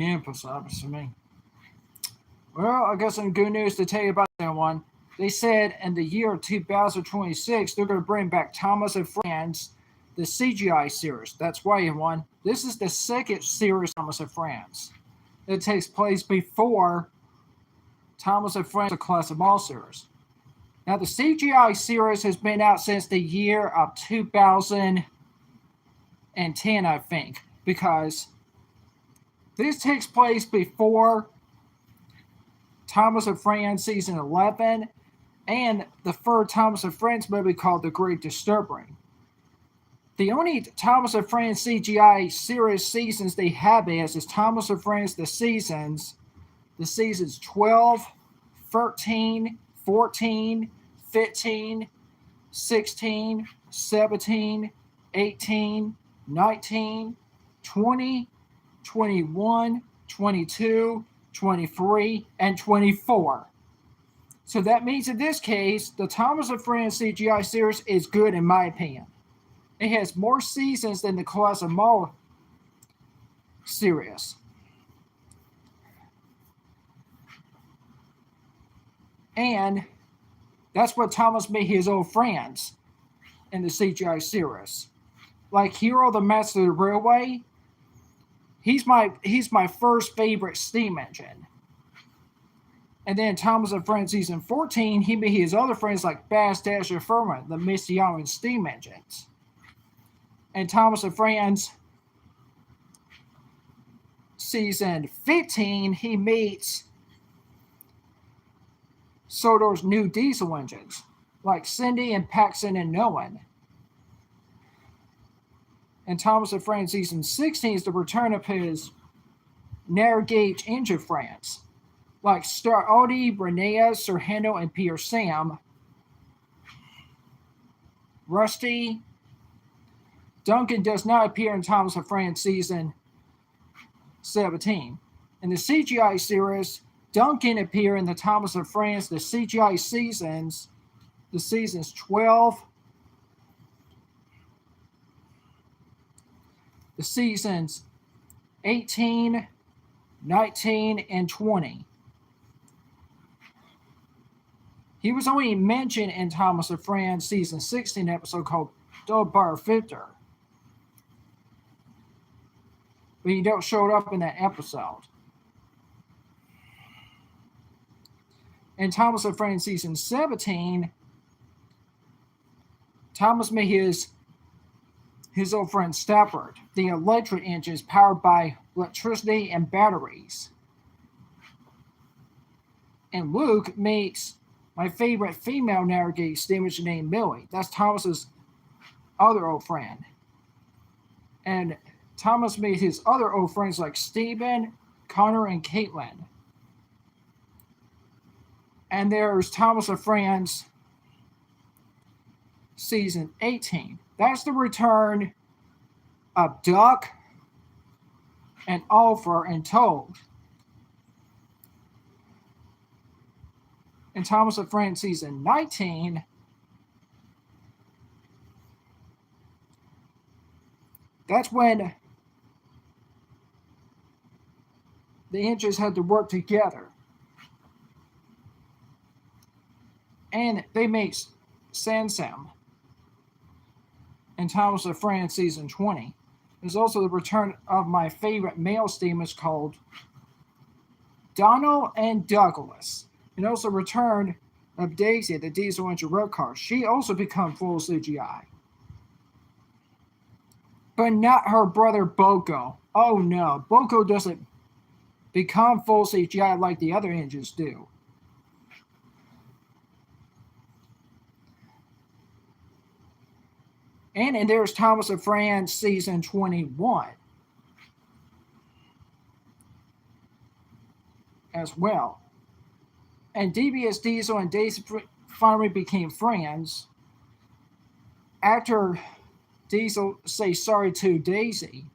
Impossible to me. Well, I got some good news to tell you about that one. They said in the year 2026 they're going to bring back Thomas and Friends, the CGI series. That's why you won. This is the second series Thomas and Friends. It takes place before Thomas and Friends, the Class of All series. Now, the CGI series has been out since the year of 2010, I think, because this takes place before Thomas and Friends season 11 and the third Thomas and Friends movie called The Great Disturbing. The only Thomas and Friends CGI series seasons they have is Thomas and Friends the seasons 12, 13, 14, 15, 16, 17, 18, 19, 20, 21, 22, 23, and 24. So that means in this case, the Thomas and Friends CGI series is good in my opinion. It has more seasons than the Class of Mo series. And that's what Thomas made his old friends in the CGI series. Like Hero the Master of the Railway, he's my first favorite steam engine. And then Thomas and Friends season 14, he made his other friends like Bass, Dash, and Furman, the Misty Island steam engines. And Thomas and Friends season 15, he meets Sodor's new diesel engines, like Cindy and Paxton and Nolan. And Thomas and Friends season 16 is the return of his narrow gauge engine friends, like Star Audi, Renea, Serhendo, and Peter Sam, Rusty. Duncan does not appear in Thomas and Friends season 17. In the CGI series, Duncan appeared in the Thomas and Friends, the CGI seasons, the seasons 12, the seasons 18, 19, and 20. He was only mentioned in Thomas and Friends season 16 episode called Dog Bar Filter. But he don't show up in that episode. In Thomas and Friends season 17, Thomas made his old friend Stafford, the electric engines powered by electricity and batteries. And Luke makes my favorite female narrative steam engine named Millie. That's Thomas's other old friend. And Thomas made his other old friends like Stephen, Connor, and Caitlin. And there's Thomas and Friends season 18. That's the return of Duck and Alpha and Toad. In Thomas and Friends season 19, that's when the engines had to work together. And they make Sansam in Thomas and Friends season 20. There's also the return of my favorite male steamers called Donald and Douglas. And also return of Daisy, the diesel engine road car. She also become full CGI. But not her brother Boko. Oh no, Boko doesn't become full CGI like the other engines do. And there's Thomas and Friends season 21 as well. And DBS Diesel and Daisy finally became friends after Diesel say sorry to Daisy.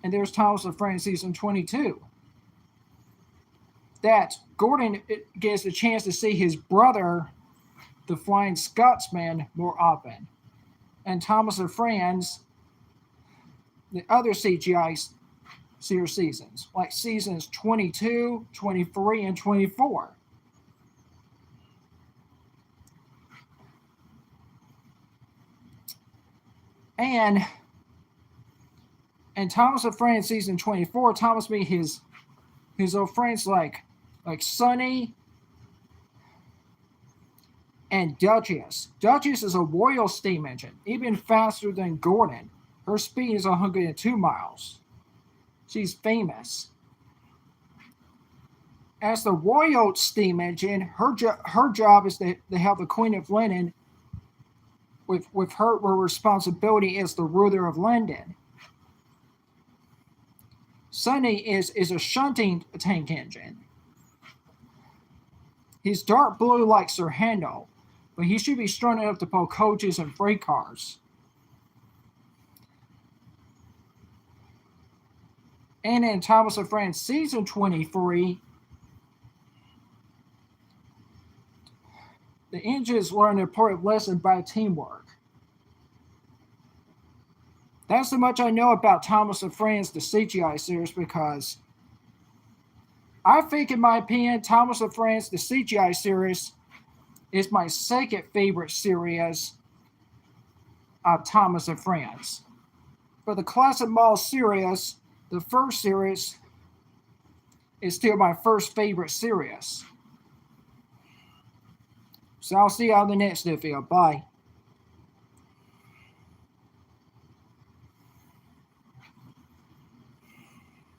And there's Thomas and Friends season 22. That Gordon gets a chance to see his brother, the Flying Scotsman, more often. And Thomas and Friends, the other CGI series seasons, like seasons 22, 23, and 24. And in Thomas of France season 24, Thomas meet his old friends like Sonny and Duchess. Duchess is a Royal steam engine, even faster than Gordon. Her speed is 102 miles. She's famous. As the Royal steam engine, her job is to help the Queen of London with her responsibility as the ruler of London. Sonny is a shunting tank engine. He's dark blue like Sir Handel, but he should be strong enough to pull coaches and freight cars. And in Thomas of France season 23, the engines learn an important lesson by teamwork. That's how much I know about Thomas of France, the CGI series, because I think, in my opinion, Thomas of France, the CGI series, is my second favorite series of Thomas of France. For the Classic Model series, the first series is still my first favorite series. So I'll see you on the next video. Bye.